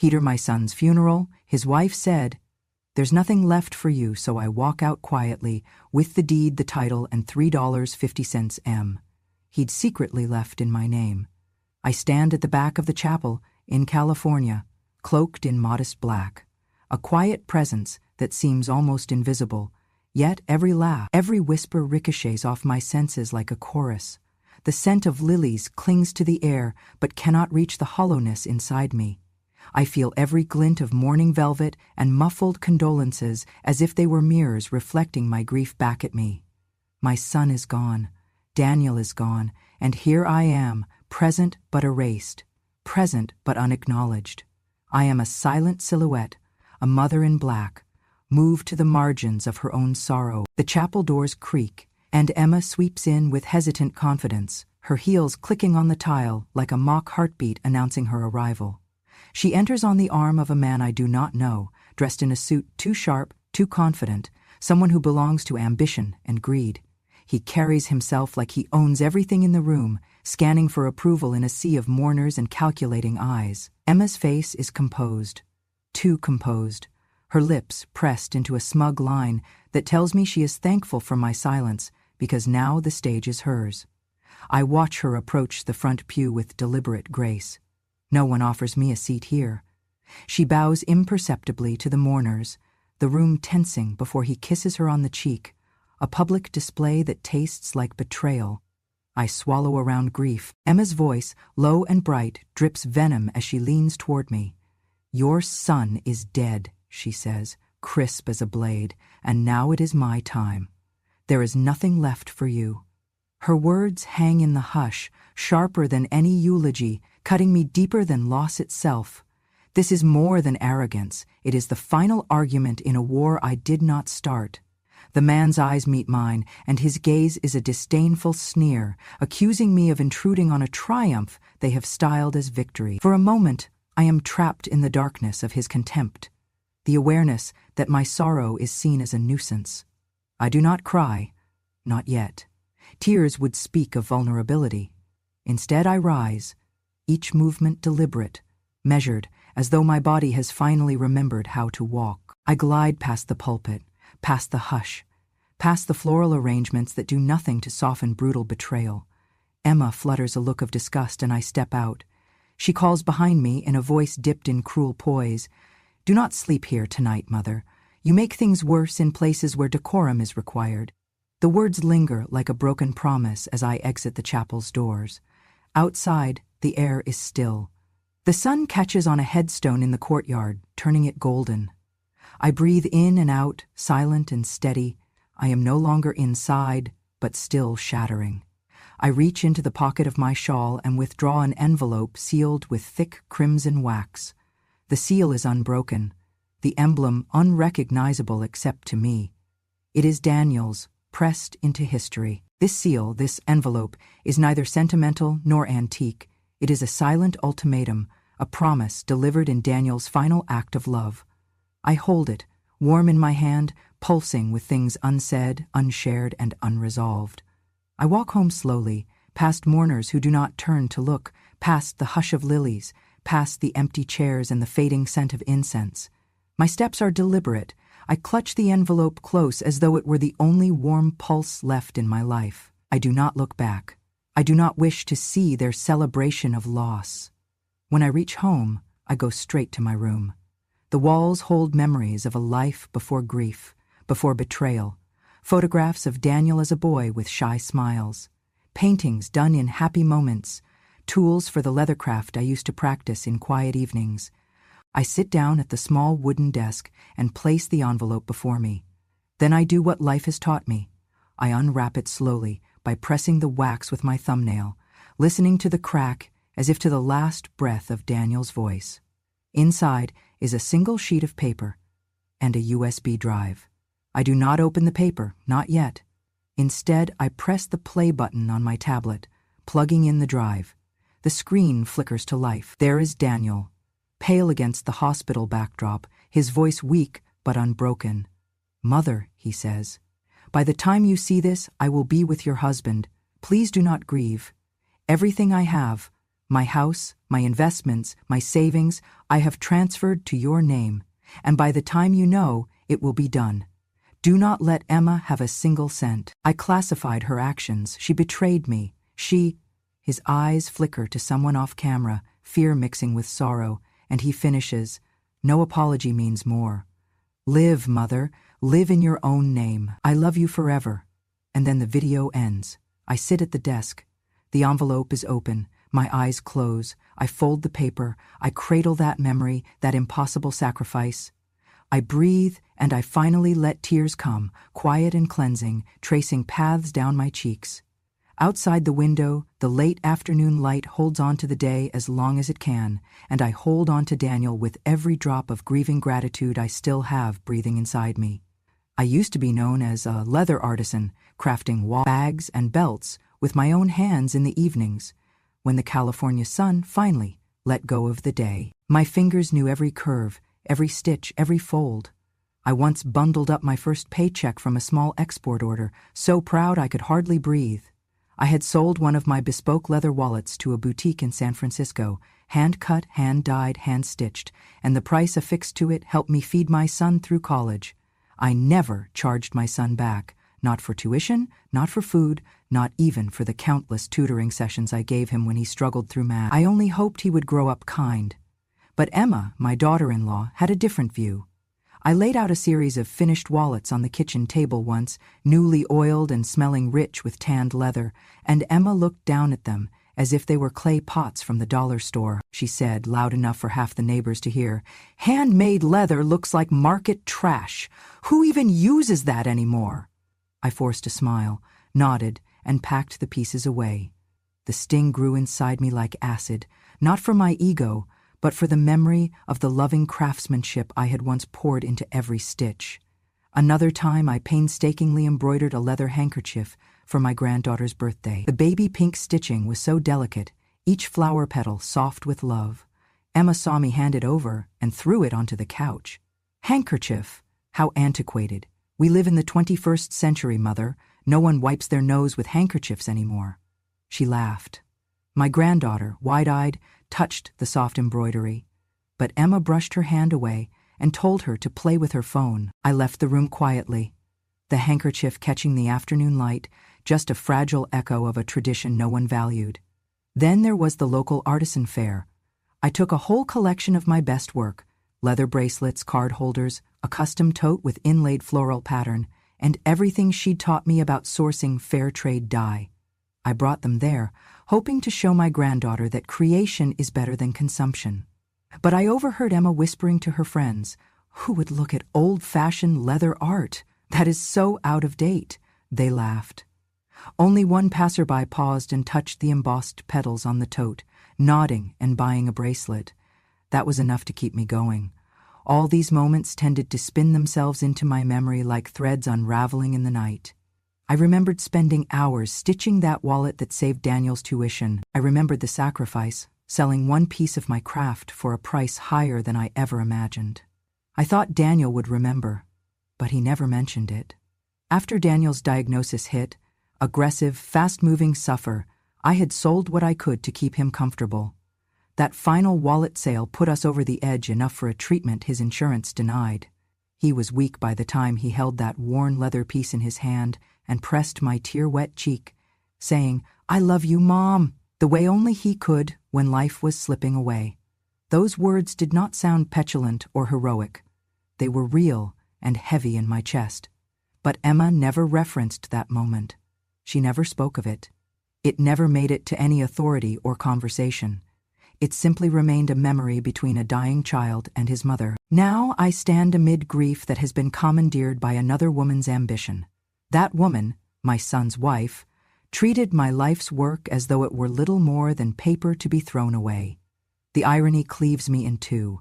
Heater my son's funeral, his wife said, "There's nothing left for you," so I walk out quietly, with the deed, the title, and $3.50 M. He'd secretly left in my name. I stand at the back of the chapel, in California, cloaked in modest black. A quiet presence that seems almost invisible, yet every laugh, every whisper ricochets off my senses like a chorus. The scent of lilies clings to the air, but cannot reach the hollowness inside me. I feel every glint of mourning velvet and muffled condolences as if they were mirrors reflecting my grief back at me. My son is gone, Daniel is gone, and here I am, present but erased, present but unacknowledged. I am a silent silhouette, a mother in black, moved to the margins of her own sorrow. The chapel doors creak, and Emma sweeps in with hesitant confidence, her heels clicking on the tile like a mock heartbeat announcing her arrival. She enters on the arm of a man I do not know, dressed in a suit too sharp, too confident, someone who belongs to ambition and greed. He carries himself like he owns everything in the room, scanning for approval in a sea of mourners and calculating eyes. Emma's face is composed, too composed, her lips pressed into a smug line that tells me she is thankful for my silence because now the stage is hers. I watch her approach the front pew with deliberate grace. No one offers me a seat here. She bows imperceptibly to the mourners, the room tensing before he kisses her on the cheek, a public display that tastes like betrayal. I swallow around grief. Emma's voice, low and bright, drips venom as she leans toward me. "Your son is dead," she says, crisp as a blade, "and now it is my time. There is nothing left for you." Her words hang in the hush, sharper than any eulogy, cutting me deeper than loss itself. This is more than arrogance. It is the final argument in a war I did not start. The man's eyes meet mine, and his gaze is a disdainful sneer, accusing me of intruding on a triumph they have styled as victory. For a moment, I am trapped in the darkness of his contempt, the awareness that my sorrow is seen as a nuisance. I do not cry, not yet. Tears would speak of vulnerability. Instead, I rise, each movement deliberate, measured, as though my body has finally remembered how to walk. I glide past the pulpit, past the hush, past the floral arrangements that do nothing to soften brutal betrayal. Emma flutters a look of disgust and I step out. She calls behind me in a voice dipped in cruel poise, "Do not sleep here tonight, Mother. You make things worse in places where decorum is required." The words linger like a broken promise as I exit the chapel's doors. Outside, the air is still. The sun catches on a headstone in the courtyard, turning it golden. I breathe in and out, silent and steady. I am no longer inside, but still shattering. I reach into the pocket of my shawl and withdraw an envelope sealed with thick crimson wax. The seal is unbroken, the emblem unrecognizable except to me. It is Daniel's, pressed into history. This seal, this envelope, is neither sentimental nor antique. It is a silent ultimatum, a promise delivered in Daniel's final act of love. I hold it, warm in my hand, pulsing with things unsaid, unshared, and unresolved. I walk home slowly, past mourners who do not turn to look, past the hush of lilies, past the empty chairs and the fading scent of incense. My steps are deliberate. I clutch the envelope close as though it were the only warm pulse left in my life. I do not look back. I do not wish to see their celebration of loss. When I reach home, I go straight to my room. The walls hold memories of a life before grief, before betrayal, photographs of Daniel as a boy with shy smiles, paintings done in happy moments, tools for the leathercraft I used to practice in quiet evenings. I sit down at the small wooden desk and place the envelope before me. Then I do what life has taught me. I unwrap it slowly by pressing the wax with my thumbnail, listening to the crack as if to the last breath of Daniel's voice. Inside is a single sheet of paper and a USB drive. I do not open the paper, not yet. Instead, I press the play button on my tablet, plugging in the drive. The screen flickers to life. There is Daniel, pale against the hospital backdrop, his voice weak but unbroken. "Mother," he says, "by the time you see this, I will be with your husband. Please do not grieve. Everything I have, My house, my investments, my savings, I have transferred to your name, and by the time you know, it will be done. Do not let Emma have a single cent. I classified her actions. She betrayed me. His eyes flicker to someone off camera, fear mixing with sorrow, and he finishes, no apology means more. Live, mother, live in your own name. I love you forever. And then the video ends. I sit at the desk. The envelope is open. My eyes close. I fold the paper. I cradle that memory, that impossible sacrifice. I breathe, and I finally let tears come, quiet and cleansing, tracing paths down my cheeks. Outside the window, the late afternoon light holds on to the day as long as it can, and I hold on to Daniel with every drop of grieving gratitude I still have breathing inside me. I used to be known as a leather artisan, crafting wall bags and belts with my own hands in the evenings, when the California sun finally let go of the day. My fingers knew every curve, every stitch, every fold. I once bundled up my first paycheck from a small export order, so proud I could hardly breathe. I had sold one of my bespoke leather wallets to a boutique in San Francisco, hand-cut, hand-dyed, hand-stitched, and the price affixed to it helped me feed my son through college. I never charged my son back, not for tuition, not for food, not even for the countless tutoring sessions I gave him when he struggled through math. I only hoped he would grow up kind. But Emma, my daughter-in-law, had a different view. I laid out a series of finished wallets on the kitchen table once, newly oiled and smelling rich with tanned leather, and Emma looked down at them as if they were clay pots from the dollar store. She said, loud enough for half the neighbors to hear, "Handmade leather looks like market trash. Who even uses that anymore?" I forced a smile, nodded, and packed the pieces away. The sting grew inside me like acid, not for my ego, but for the memory of the loving craftsmanship I had once poured into every stitch. Another time I painstakingly embroidered a leather handkerchief for my granddaughter's birthday. The baby pink stitching was so delicate, each flower petal soft with love. Emma saw me hand it over and threw it onto the couch. Handkerchief? How antiquated. We live in the 21st century, Mother. No one wipes their nose with handkerchiefs anymore. She laughed. My granddaughter, wide-eyed, touched the soft embroidery, but Emma brushed her hand away and told her to play with her phone. I left the room quietly, the handkerchief catching the afternoon light, just a fragile echo of a tradition no one valued. Then there was the local artisan fair. I took a whole collection of my best work, leather bracelets, card holders, a custom tote with inlaid floral pattern, and everything she'd taught me about sourcing fair trade dye. I brought them there, hoping to show my granddaughter that creation is better than consumption. But I overheard Emma whispering to her friends, "Who would look at old-fashioned leather art? That is so out of date." They laughed. Only one passerby paused and touched the embossed petals on the tote, nodding and buying a bracelet. That was enough to keep me going. All these moments tended to spin themselves into my memory like threads unraveling in the night. I remembered spending hours stitching that wallet that saved Daniel's tuition. I remembered the sacrifice, selling one piece of my craft for a price higher than I ever imagined. I thought Daniel would remember, but he never mentioned it. After Daniel's diagnosis hit, aggressive, fast-moving suffer, I had sold what I could to keep him comfortable. That final wallet sale put us over the edge enough for a treatment his insurance denied. He was weak by the time he held that worn leather piece in his hand and pressed my tear-wet cheek, saying, "I love you, Mom," the way only he could when life was slipping away. Those words did not sound petulant or heroic. They were real and heavy in my chest. But Emma never referenced that moment. She never spoke of it. It never made it to any authority or conversation. It simply remained a memory between a dying child and his mother. Now I stand amid grief that has been commandeered by another woman's ambition. That woman, my son's wife, treated my life's work as though it were little more than paper to be thrown away. The irony cleaves me in two.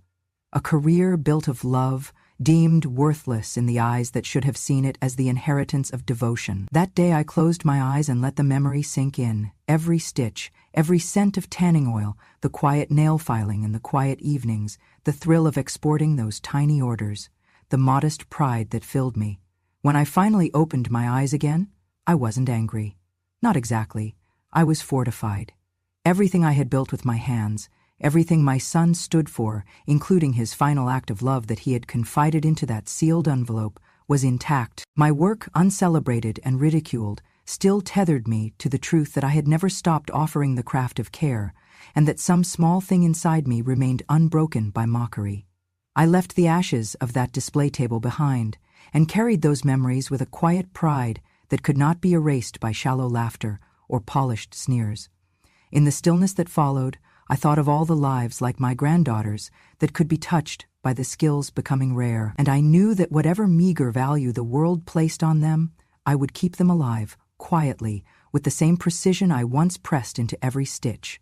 A career built of love, deemed worthless in the eyes that should have seen it as the inheritance of devotion. That day I closed my eyes and let the memory sink in. Every stitch, every scent of tanning oil, the quiet nail filing in the quiet evenings, the thrill of exporting those tiny orders, the modest pride that filled me. When I finally opened my eyes again, I wasn't angry. Not exactly. I was fortified. Everything I had built with my hands, everything my son stood for, including his final act of love that he had confided into that sealed envelope, was intact. My work, uncelebrated and ridiculed, still tethered me to the truth that I had never stopped offering the craft of care, and that some small thing inside me remained unbroken by mockery. I left the ashes of that display table behind, and carried those memories with a quiet pride that could not be erased by shallow laughter or polished sneers. In the stillness that followed, I thought of all the lives like my granddaughter's that could be touched by the skills becoming rare, and I knew that whatever meager value the world placed on them, I would keep them alive, quietly, with the same precision I once pressed into every stitch.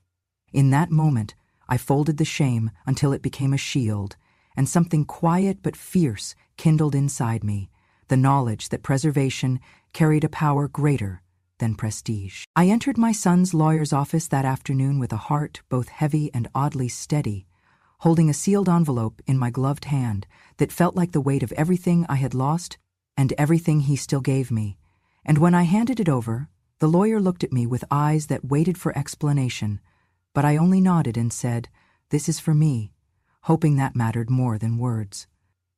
In that moment, I folded the shame until it became a shield, and something quiet but fierce kindled inside me, the knowledge that preservation carried a power greater than prestige. I entered my son's lawyer's office that afternoon with a heart both heavy and oddly steady, holding a sealed envelope in my gloved hand that felt like the weight of everything I had lost and everything he still gave me. And when I handed it over, the lawyer looked at me with eyes that waited for explanation, but I only nodded and said, "This is for me," hoping that mattered more than words.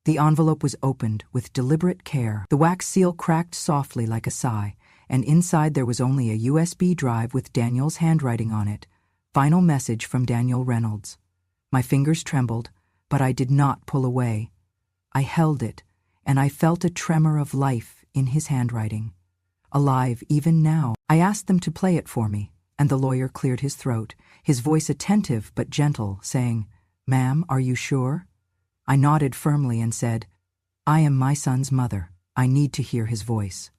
The envelope was opened with deliberate care. The wax seal cracked softly like a sigh, and inside there was only a USB drive with Daniel's handwriting on it. Final message from Daniel Reynolds. My fingers trembled, but I did not pull away. I held it, and I felt a tremor of life in his handwriting. Alive even now. I asked them to play it for me, and the lawyer cleared his throat, his voice attentive but gentle, saying, "Ma'am, are you sure?" I nodded firmly and said, "I am my son's mother. I need to hear his voice."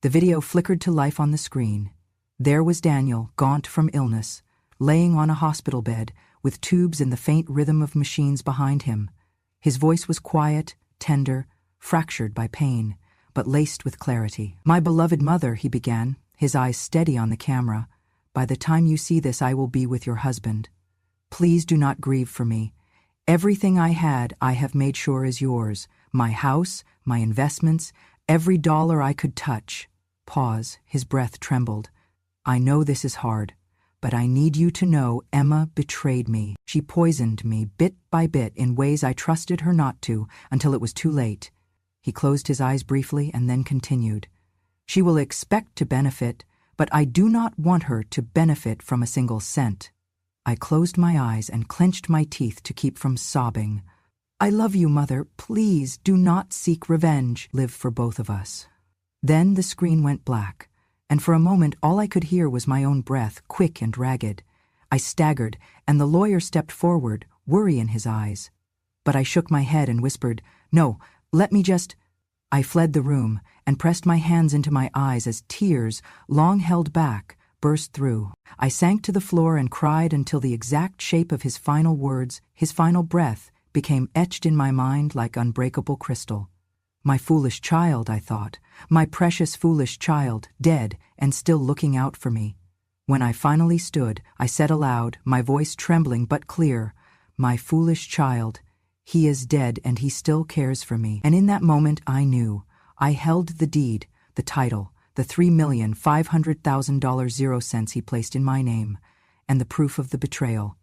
The video flickered to life on the screen. There was Daniel, gaunt from illness, laying on a hospital bed, with tubes in the faint rhythm of machines behind him. His voice was quiet, tender, fractured by pain, but laced with clarity. "My beloved mother," he began, his eyes steady on the camera, "by the time you see this I will be with your husband. Please do not grieve for me. Everything I had I have made sure is yours. My house, my investments, every dollar I could touch." Pause, his breath trembled. "I know this is hard, but I need you to know Emma betrayed me. She poisoned me bit by bit in ways I trusted her not to until it was too late." He closed his eyes briefly and then continued. "She will expect to benefit, but I do not want her to benefit from a single cent." I closed my eyes and clenched my teeth to keep from sobbing. "I love you, Mother. Please do not seek revenge. Live for both of us." Then the screen went black, and for a moment all I could hear was my own breath, quick and ragged. I staggered, and the lawyer stepped forward, worry in his eyes. But I shook my head and whispered, "No, let me just—" I fled the room and pressed my hands into my eyes as tears, long held back, burst through. I sank to the floor and cried until the exact shape of his final words, his final breath, became etched in my mind like unbreakable crystal. My foolish child, I thought, my precious foolish child, dead and still looking out for me. When I finally stood, I said aloud, my voice trembling but clear, "My foolish child, he is dead and he still cares for me." And in that moment I knew. I held the deed, the title, the $3,500,000 0 cents he placed in my name, and the proof of the betrayal.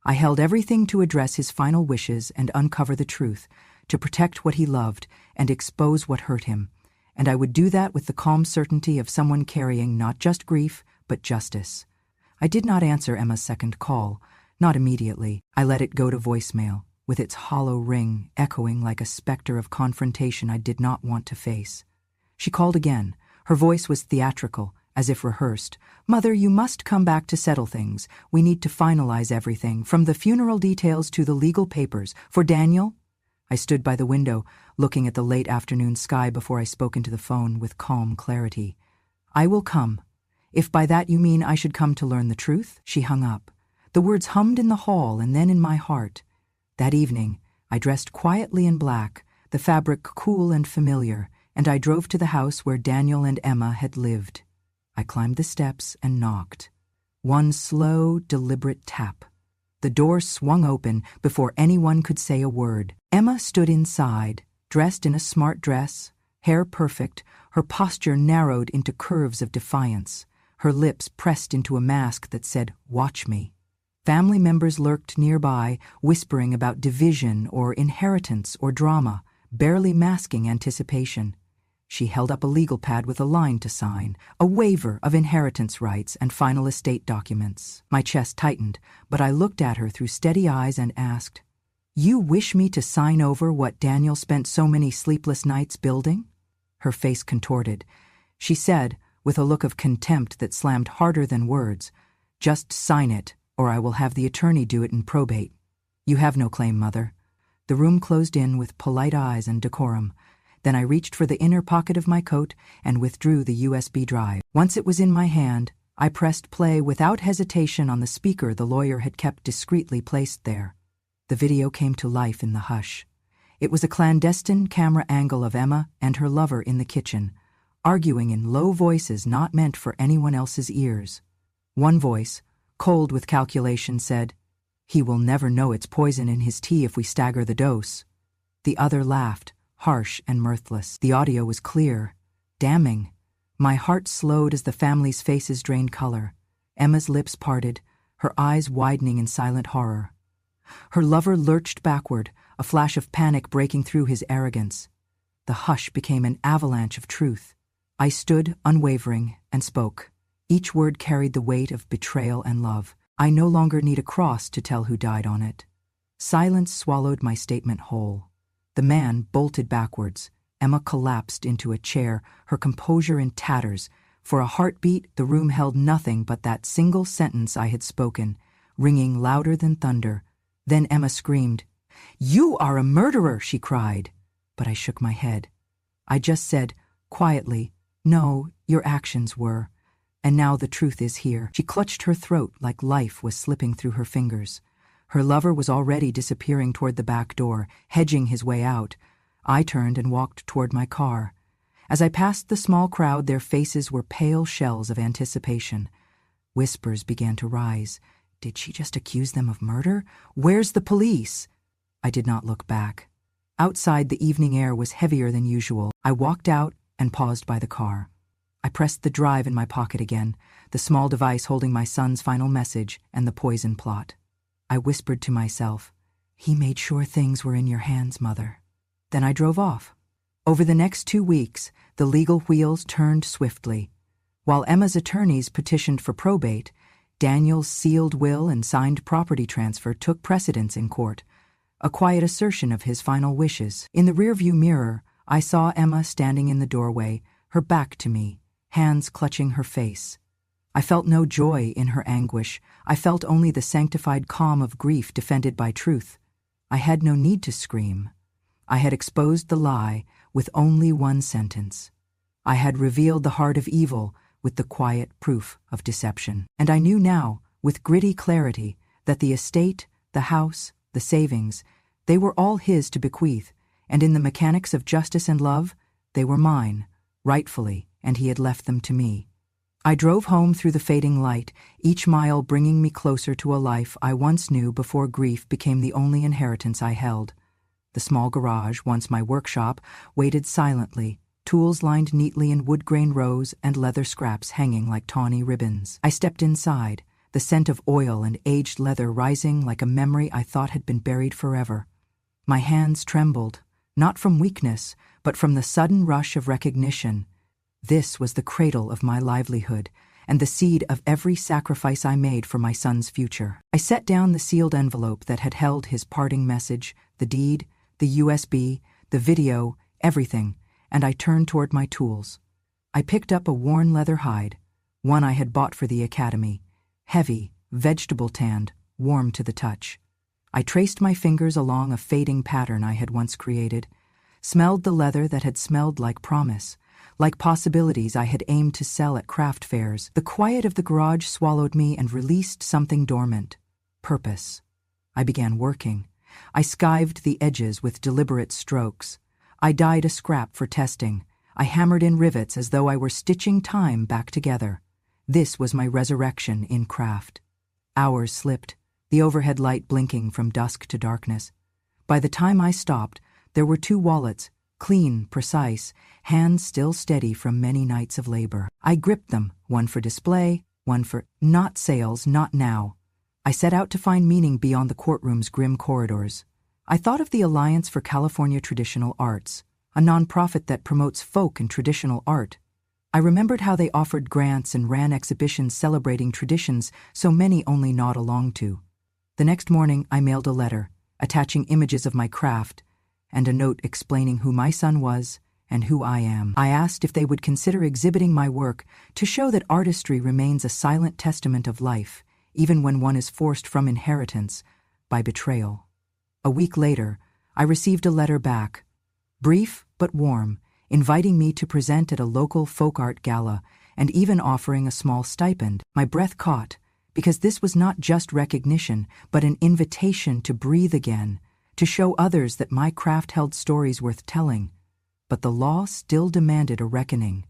I held everything to address his final wishes and uncover the truth, to protect what he loved and expose what hurt him. And I would do that with the calm certainty of someone carrying not just grief, but justice. I did not answer Emma's second call, not immediately. I let it go to voicemail, with its hollow ring echoing like a specter of confrontation I did not want to face. She called again. Her voice was theatrical, as if rehearsed. "Mother, you must come back to settle things. We need to finalize everything, from the funeral details to the legal papers. For Daniel?" I stood by the window, looking at the late afternoon sky before I spoke into the phone with calm clarity. "I will come. If by that you mean I should come to learn the truth?" She hung up. The words hummed in the hall and then in my heart. That evening, I dressed quietly in black, the fabric cool and familiar, and I drove to the house where Daniel and Emma had lived. I climbed the steps and knocked. One slow, deliberate tap. The door swung open before anyone could say a word. Emma stood inside, dressed in a smart dress, hair perfect, her posture narrowed into curves of defiance. her lips pressed into a mask that said, "Watch me." Family members lurked nearby, whispering about division or inheritance or drama, barely masking anticipation. She held up a legal pad with a line to sign, a waiver of inheritance rights and final estate documents. My chest tightened, but I looked at her through steady eyes and asked, "You wish me to sign over what Daniel spent so many sleepless nights building?" Her face contorted. She said, with a look of contempt that slammed harder than words, "Just sign it, or I will have the attorney do it in probate. You have no claim, Mother." The room closed in with polite eyes and decorum. Then I reached for the inner pocket of my coat and withdrew the USB drive. Once it was in my hand, I pressed play without hesitation on the speaker the lawyer had kept discreetly placed there. The video came to life in the hush. It was a clandestine camera angle of Emma and her lover in the kitchen, arguing in low voices not meant for anyone else's ears. One voice, cold with calculation, said, "He will never know it's poison in his tea if we stagger the dose." The other laughed, harsh and mirthless. The audio was clear, damning. My heart slowed as the family's faces drained color. Emma's lips parted, her eyes widening in silent horror. Her lover lurched backward, a flash of panic breaking through his arrogance. The hush became an avalanche of truth. I stood, unwavering, and spoke. Each word carried the weight of betrayal and love. I no longer need a cross to tell who died on it. Silence swallowed my statement whole. The man bolted backwards. Emma collapsed into a chair, her composure in tatters. For a heartbeat, the room held nothing but that single sentence I had spoken, ringing louder than thunder. Then Emma screamed. "You are a murderer!" she cried. But I shook my head. I just said, quietly, "No, your actions were. And now the truth is here." She clutched her throat like life was slipping through her fingers. Her lover was already disappearing toward the back door, hedging his way out. I turned and walked toward my car. As I passed the small crowd, their faces were pale shells of anticipation. Whispers began to rise. Did she just accuse them of murder? Where's the police? I did not look back. Outside, the evening air was heavier than usual. I walked out and paused by the car. I pressed the drive in my pocket again, the small device holding my son's final message and the poison plot. I whispered to myself, "He made sure things were in your hands, Mother." Then I drove off. Over the next 2 weeks, the legal wheels turned swiftly. While Emma's attorneys petitioned for probate, Daniel's sealed will and signed property transfer took precedence in court, a quiet assertion of his final wishes. In the rearview mirror, I saw Emma standing in the doorway, her back to me, hands clutching her face. I felt no joy in her anguish. I felt only the sanctified calm of grief defended by truth. I had no need to scream. I had exposed the lie with only one sentence. I had revealed the heart of evil with the quiet proof of deception. And I knew now, with gritty clarity, that the estate, the house, the savings, they were all his to bequeath, and in the mechanics of justice and love, they were mine, rightfully, and he had left them to me. I drove home through the fading light, each mile bringing me closer to a life I once knew before grief became the only inheritance I held. The small garage, once my workshop, waited silently, tools lined neatly in wood-grain rows and leather scraps hanging like tawny ribbons. I stepped inside, the scent of oil and aged leather rising like a memory I thought had been buried forever. My hands trembled, not from weakness, but from the sudden rush of recognition. This was the cradle of my livelihood, and the seed of every sacrifice I made for my son's future. I set down the sealed envelope that had held his parting message, the deed, the USB, the video, everything, and I turned toward my tools. I picked up a worn leather hide, one I had bought for the academy, heavy, vegetable-tanned, warm to the touch. I traced my fingers along a fading pattern I had once created, smelled the leather that had smelled like promise, like possibilities I had aimed to sell at craft fairs. The quiet of the garage swallowed me and released something dormant. Purpose. I began working. I skived the edges with deliberate strokes. I dyed a scrap for testing. I hammered in rivets as though I were stitching time back together. This was my resurrection in craft. Hours slipped, the overhead light blinking from dusk to darkness. By the time I stopped, there were 2 wallets, clean, precise, hands still steady from many nights of labor. I gripped them, one for display, one for not sales, not now. I set out to find meaning beyond the courtroom's grim corridors. I thought of the Alliance for California Traditional Arts, a nonprofit that promotes folk and traditional art. I remembered how they offered grants and ran exhibitions celebrating traditions so many only nod along to. The next morning, I mailed a letter, attaching images of my craft, and a note explaining who my son was and who I am. I asked if they would consider exhibiting my work to show that artistry remains a silent testament of life, even when one is forced from inheritance by betrayal. A week later, I received a letter back, brief but warm, inviting me to present at a local folk art gala and even offering a small stipend. My breath caught, because this was not just recognition, but an invitation to breathe again, to show others that my craft held stories worth telling. But the law still demanded a reckoning.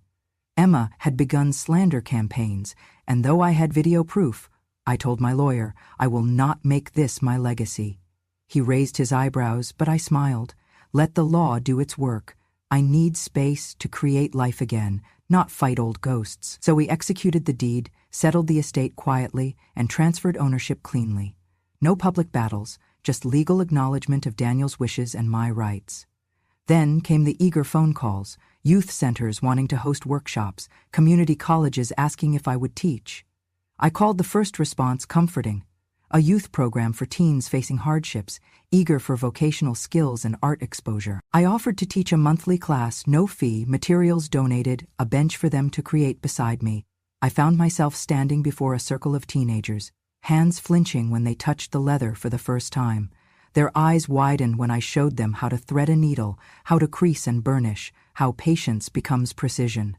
Emma had begun slander campaigns, and though I had video proof, I told my lawyer, I will not make this my legacy. He raised his eyebrows, but I smiled. Let the law do its work. I need space to create life again, not fight old ghosts. So we executed the deed, settled the estate quietly, and transferred ownership cleanly. No public battles, just legal acknowledgement of Daniel's wishes and my rights. Then came the eager phone calls, youth centers wanting to host workshops, community colleges asking if I would teach. I called the first response comforting, a youth program for teens facing hardships, eager for vocational skills and art exposure. I offered to teach a monthly class, no fee, materials donated, a bench for them to create beside me. I found myself standing before a circle of teenagers, hands flinching when they touched the leather for the first time. Their eyes widened when I showed them how to thread a needle, how to crease and burnish, how patience becomes precision.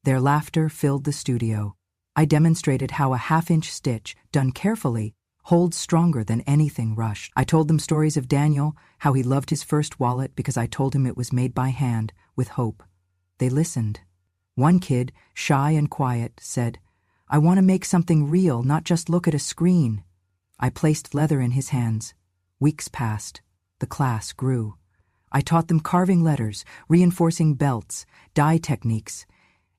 Their laughter filled the studio. I demonstrated how a half-inch stitch, done carefully, holds stronger than anything rushed. I told them stories of Daniel, how he loved his first wallet because I told him it was made by hand, with hope. They listened. One kid, shy and quiet, said, I want to make something real, not just look at a screen. I placed leather in his hands. Weeks passed. The class grew. I taught them carving letters, reinforcing belts, dye techniques,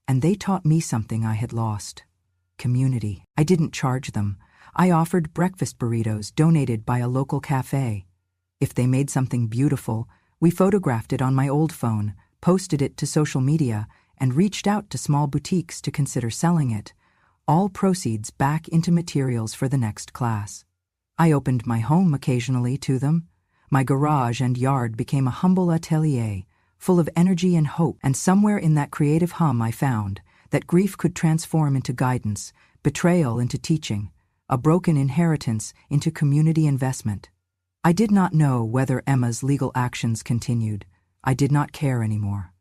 and they taught me something I had lost. Community. I didn't charge them. I offered breakfast burritos donated by a local cafe. If they made something beautiful, we photographed it on my old phone, posted it to social media, and reached out to small boutiques to consider selling it. All proceeds back into materials for the next class. I opened my home occasionally to them. My garage and yard became a humble atelier, full of energy and hope, and somewhere in that creative hum I found that grief could transform into guidance, betrayal into teaching, a broken inheritance into community investment. I did not know whether Emma's legal actions continued. I did not care anymore.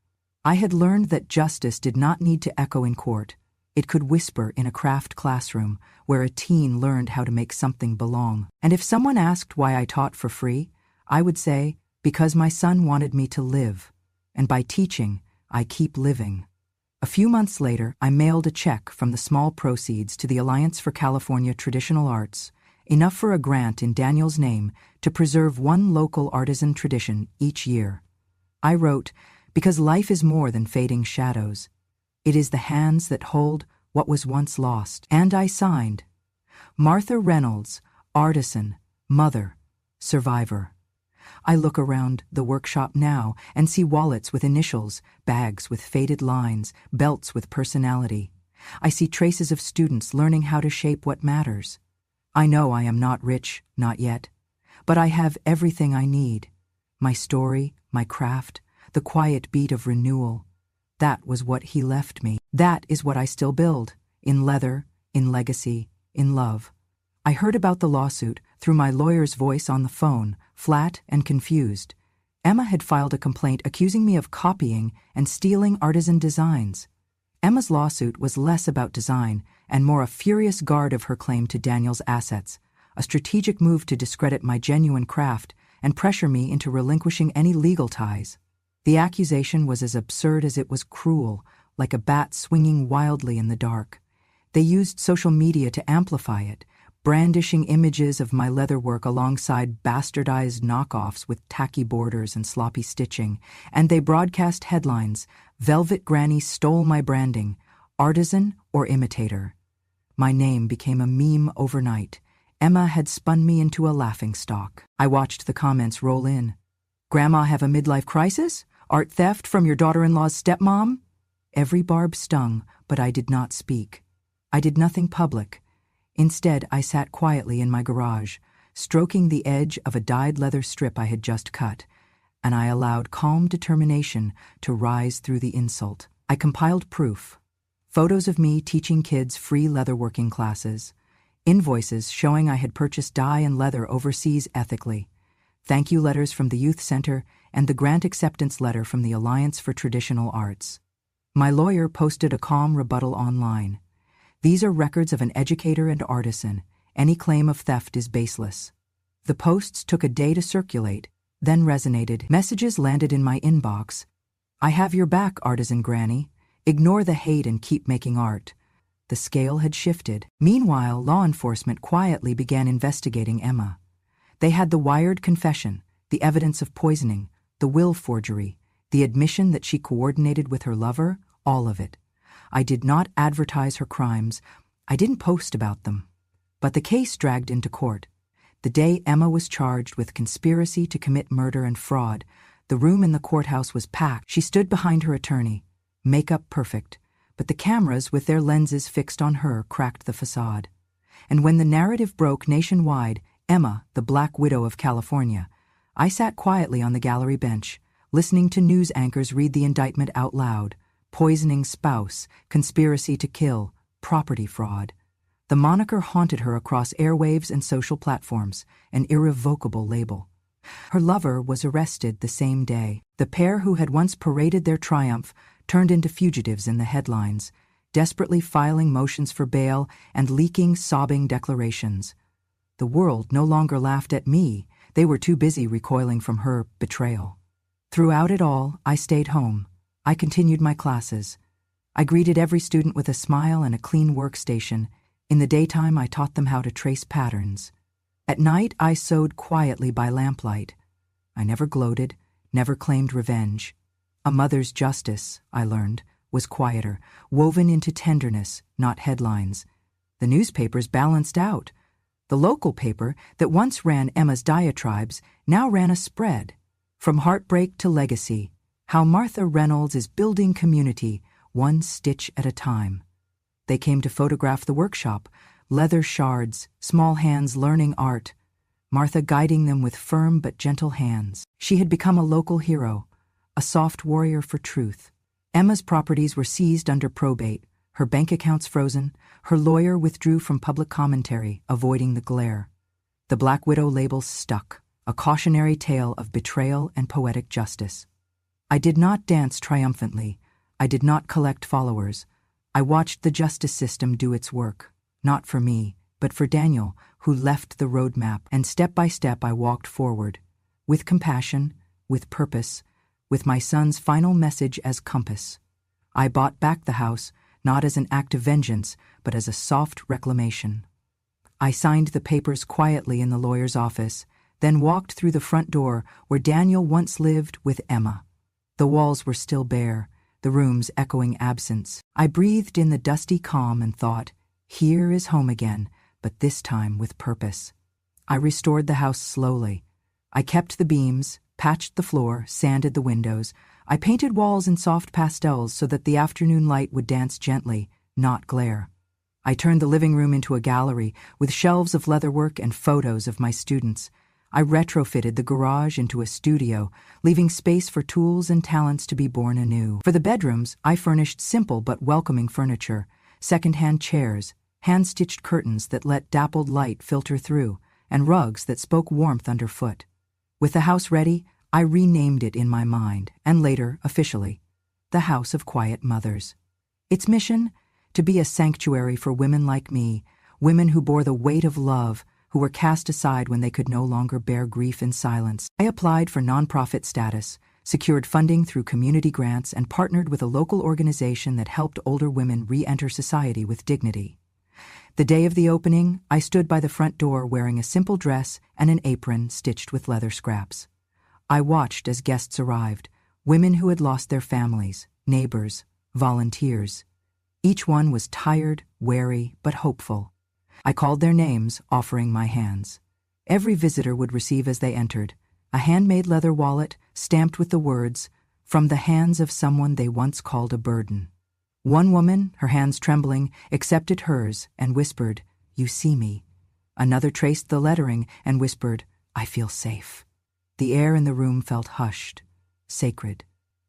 I had learned that justice did not need to echo in court. It could whisper in a craft classroom where a teen learned how to make something belong. And if someone asked why I taught for free, I would say, because my son wanted me to live. And by teaching, I keep living. A few months later, I mailed a check from the small proceeds to the Alliance for California Traditional Arts, enough for a grant in Daniel's name to preserve one local artisan tradition each year. I wrote, because life is more than fading shadows. It is the hands that hold what was once lost. And I signed, Martha Reynolds, artisan, mother, survivor. I look around the workshop now and see wallets with initials, bags with faded lines, belts with personality. I see traces of students learning how to shape what matters. I know I am not rich, not yet, but I have everything I need. My story, my craft, the quiet beat of renewal. That was what he left me. That is what I still build, in leather, in legacy, in love. I heard about the lawsuit through my lawyer's voice on the phone, flat and confused. Emma had filed a complaint accusing me of copying and stealing artisan designs. Emma's lawsuit was less about design and more a furious guard of her claim to Daniel's assets, a strategic move to discredit my genuine craft and pressure me into relinquishing any legal ties. The accusation was as absurd as it was cruel, like a bat swinging wildly in the dark. They used social media to amplify it, brandishing images of my leatherwork alongside bastardized knockoffs with tacky borders and sloppy stitching, and they broadcast headlines, "Velvet Granny stole my branding, artisan or imitator." My name became a meme overnight. Emma had spun me into a laughingstock. I watched the comments roll in. "Grandma have a midlife crisis? Art theft from your daughter-in-law's stepmom?" Every barb stung, but I did not speak. I did nothing public. Instead, I sat quietly in my garage, stroking the edge of a dyed leather strip I had just cut, and I allowed calm determination to rise through the insult. I compiled proof. Photos of me teaching kids free leatherworking classes, invoices showing I had purchased dye and leather overseas ethically, thank you letters from the youth center, and the grant acceptance letter from the Alliance for Traditional Arts. My lawyer posted a calm rebuttal online. "These are records of an educator and artisan. Any claim of theft is baseless." The posts took a day to circulate, then resonated. Messages landed in my inbox. "I have your back, artisan granny. Ignore the hate and keep making art." The scale had shifted. Meanwhile, law enforcement quietly began investigating Emma. They had the wired confession, the evidence of poisoning, the will forgery, the admission that she coordinated with her lover, all of it. I did not advertise her crimes. I didn't post about them. But the case dragged into court. The day Emma was charged with conspiracy to commit murder and fraud, the room in the courthouse was packed. She stood behind her attorney, makeup perfect, but the cameras with their lenses fixed on her cracked the facade. And when the narrative broke nationwide, Emma, the Black Widow of California, I sat quietly on the gallery bench, listening to news anchors read the indictment out loud: poisoning spouse, conspiracy to kill, property fraud. The moniker haunted her across airwaves and social platforms, an irrevocable label. Her lover was arrested the same day. The pair who had once paraded their triumph turned into fugitives in the headlines, desperately filing motions for bail and leaking sobbing declarations. The world no longer laughed at me. They were too busy recoiling from her betrayal. Throughout it all, I stayed home. I continued my classes. I greeted every student with a smile and a clean workstation. In the daytime, I taught them how to trace patterns. At night, I sewed quietly by lamplight. I never gloated, never claimed revenge. A mother's justice, I learned, was quieter, woven into tenderness, not headlines. The newspapers balanced out. The local paper that once ran Emma's diatribes now ran a spread. From heartbreak to legacy, how Martha Reynolds is building community, one stitch at a time. They came to photograph the workshop, leather shards, small hands learning art, Martha guiding them with firm but gentle hands. She had become a local hero, a soft warrior for truth. Emma's properties were seized under probate, her bank accounts frozen, her lawyer withdrew from public commentary, avoiding the glare. The Black Widow label stuck, a cautionary tale of betrayal and poetic justice. I did not dance triumphantly. I did not collect followers. I watched the justice system do its work, not for me, but for Daniel, who left the roadmap, and step by step I walked forward, with compassion, with purpose, with my son's final message as compass. I bought back the house, not as an act of vengeance, but as a soft reclamation. I signed the papers quietly in the lawyer's office, then walked through the front door where Daniel once lived with Emma. The walls were still bare, the rooms echoing absence. I breathed in the dusty calm and thought, here is home again, but this time with purpose. I restored the house slowly. I kept the beams, patched the floor, sanded the windows. I painted walls in soft pastels so that the afternoon light would dance gently, not glare. I turned the living room into a gallery with shelves of leatherwork and photos of my students. I retrofitted the garage into a studio, leaving space for tools and talents to be born anew. For the bedrooms, I furnished simple but welcoming furniture, second-hand chairs, hand-stitched curtains that let dappled light filter through, and rugs that spoke warmth underfoot. With the house ready, I renamed it in my mind, and later, officially, the House of Quiet Mothers. Its mission? To be a sanctuary for women like me, women who bore the weight of love, who were cast aside when they could no longer bear grief in silence. I applied for nonprofit status, secured funding through community grants, and partnered with a local organization that helped older women re-enter society with dignity. The day of the opening, I stood by the front door wearing a simple dress and an apron stitched with leather scraps. I watched as guests arrived, women who had lost their families, neighbors, volunteers. Each one was tired, wary, but hopeful. I called their names, offering my hands. Every visitor would receive as they entered a handmade leather wallet stamped with the words, "From the hands of someone they once called a burden." One woman, her hands trembling, accepted hers and whispered, "You see me." Another traced the lettering and whispered, "I feel safe." The air in the room felt hushed, sacred.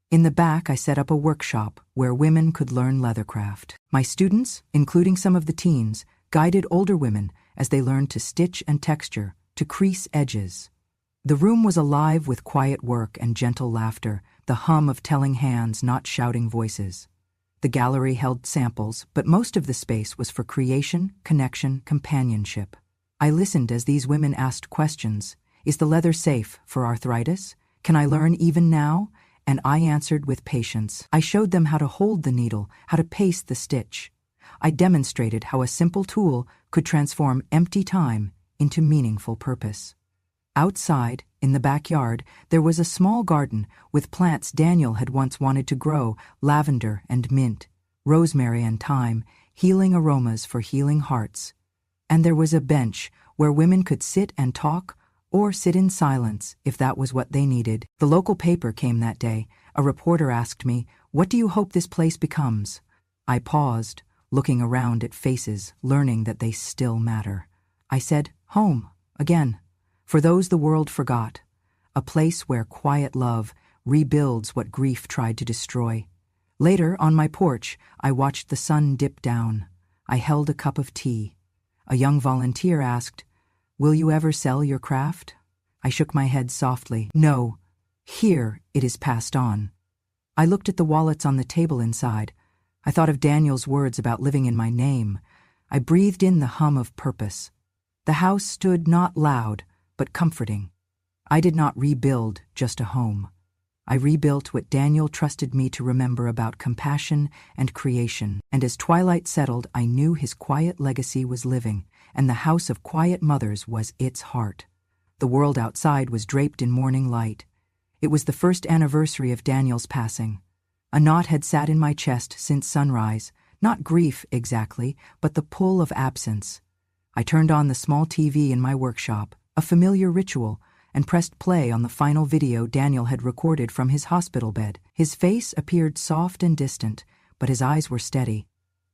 In the back, I set up a workshop where women could learn leathercraft. My students, including some of the teens, guided older women as they learned to stitch and texture, to crease edges. The room was alive with quiet work and gentle laughter, the hum of telling hands, not shouting voices. The gallery held samples, but most of the space was for creation, connection, companionship. I listened as these women asked questions. Is the leather safe for arthritis? Can I learn even now? And I answered with patience. I showed them how to hold the needle, how to pace the stitch. I demonstrated how a simple tool could transform empty time into meaningful purpose. Outside, in the backyard, there was a small garden with plants Daniel had once wanted to grow, lavender and mint, rosemary and thyme, healing aromas for healing hearts. And there was a bench where women could sit and talk, or sit in silence if that was what they needed. The local paper came that day. A reporter asked me, "What do you hope this place becomes?" I paused, looking around at faces, learning that they still matter. I said, "Home, again, for those the world forgot. A place where quiet love rebuilds what grief tried to destroy." Later, on my porch, I watched the sun dip down. I held a cup of tea. A young volunteer asked, "Will you ever sell your craft?" I shook my head softly. "No. Here it is passed on." I looked at the wallets on the table inside. I thought of Daniel's words about living in my name. I breathed in the hum of purpose. The house stood not loud, but comforting. I did not rebuild just a home. I rebuilt what Daniel trusted me to remember about compassion and creation. And as twilight settled, I knew his quiet legacy was living, and the House of Quiet Mothers was its heart. The world outside was draped in morning light. It was the first anniversary of Daniel's passing. A knot had sat in my chest since sunrise, not grief exactly, but the pull of absence. I turned on the small TV in my workshop, a familiar ritual, and pressed play on the final video Daniel had recorded from his hospital bed. His face appeared soft and distant, but his eyes were steady.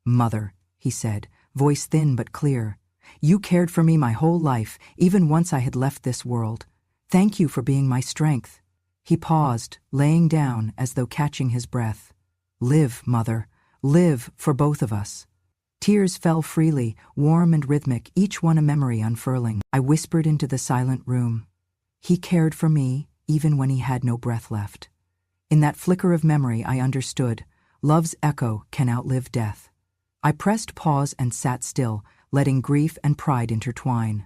"Mother," he said, voice thin but clear, "you cared for me my whole life, even once I had left this world. Thank you for being my strength." He paused, laying down as though catching his breath. "Live, Mother, live for both of us." Tears fell freely, warm and rhythmic, each one a memory unfurling. I whispered into the silent room. He cared for me even when he had no breath left. In that flicker of memory I understood. Love's echo can outlive death. I pressed pause and sat still, letting grief and pride intertwine.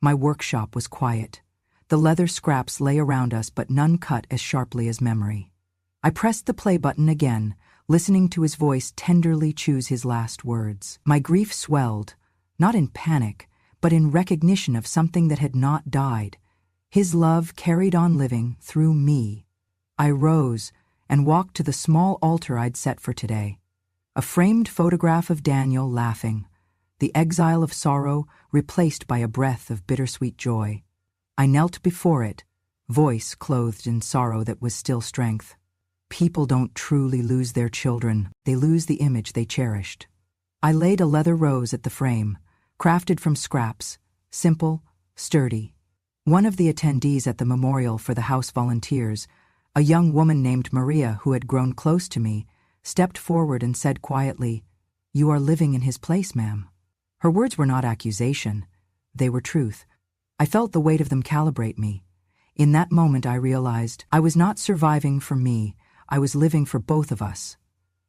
My workshop was quiet. The leather scraps lay around us, but none cut as sharply as memory. I pressed the play button again, listening to his voice tenderly choose his last words. My grief swelled, not in panic, but in recognition of something that had not died. His love carried on living through me. I rose and walked to the small altar I'd set for today. A framed photograph of Daniel laughing, the exile of sorrow replaced by a breath of bittersweet joy. I knelt before it, voice clothed in sorrow that was still strength. People don't truly lose their children, they lose the image they cherished. I laid a leather rose at the frame, crafted from scraps, simple, sturdy. One of the attendees at the memorial for the house volunteers, a young woman named Maria who had grown close to me, stepped forward and said quietly, "You are living in his place, ma'am." Her words were not accusation, they were truth. I felt the weight of them calibrate me. In that moment I realized I was not surviving for me, I was living for both of us.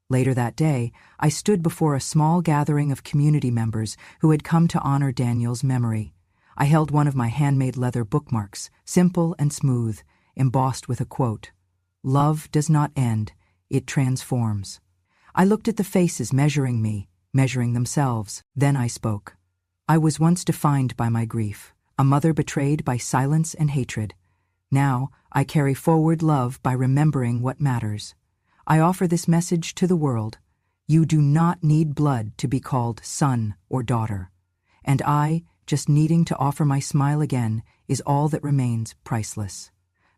Later that day, I stood before a small gathering of community members who had come to honor Daniel's memory. I held one of my handmade leather bookmarks, simple and smooth, embossed with a quote, "Love does not end, it transforms." I looked at the faces measuring me, measuring themselves. Then I spoke. I was once defined by my grief, a mother betrayed by silence and hatred. Now I carry forward love by remembering what matters. I offer this message to the world. You do not need blood to be called son or daughter. And I, just needing to offer my smile again, is all that remains priceless.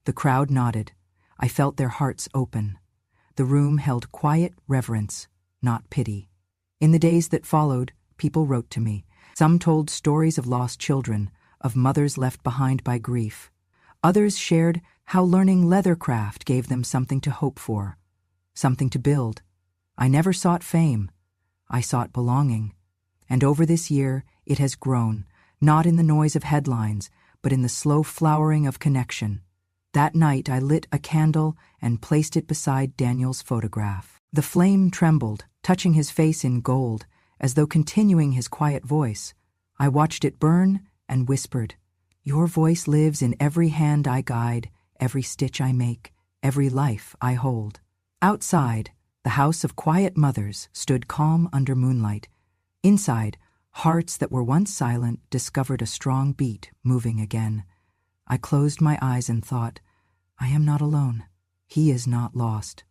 The crowd nodded. I felt their hearts open. The room held quiet reverence, not pity. In the days that followed, people wrote to me. Some told stories of lost children, of mothers left behind by grief. Others shared how learning leathercraft gave them something to hope for, something to build. I never sought fame. I sought belonging. And over this year, it has grown, not in the noise of headlines, but in the slow flowering of connection. That night I lit a candle and placed it beside Daniel's photograph. The flame trembled, touching his face in gold, as though continuing his quiet voice. I watched it burn and whispered, "Your voice lives in every hand I guide, every stitch I make, every life I hold." Outside, the house of quiet mothers stood calm under moonlight. Inside, hearts that were once silent discovered a strong beat moving again. I closed my eyes and thought, I am not alone. He is not lost.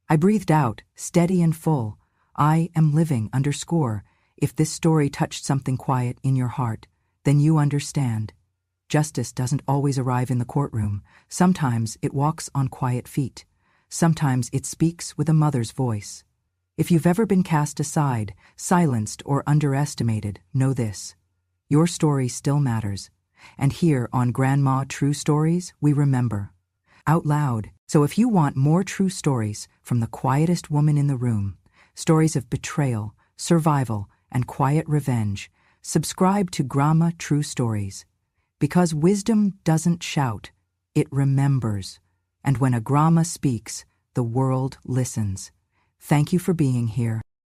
I breathed out, steady and full. I am living _. If this story touched something quiet in your heart, then you understand. Justice doesn't always arrive in the courtroom. Sometimes it walks on quiet feet. Sometimes it speaks with a mother's voice. If you've ever been cast aside, silenced, or underestimated, know this. Your story still matters. And here on Grandma True Stories, we remember. Out loud. So if you want more true stories from the quietest woman in the room, stories of betrayal, survival, and quiet revenge, subscribe to Grandma True Stories. Because wisdom doesn't shout, it remembers. And when a grandma speaks, the world listens. Thank you for being here.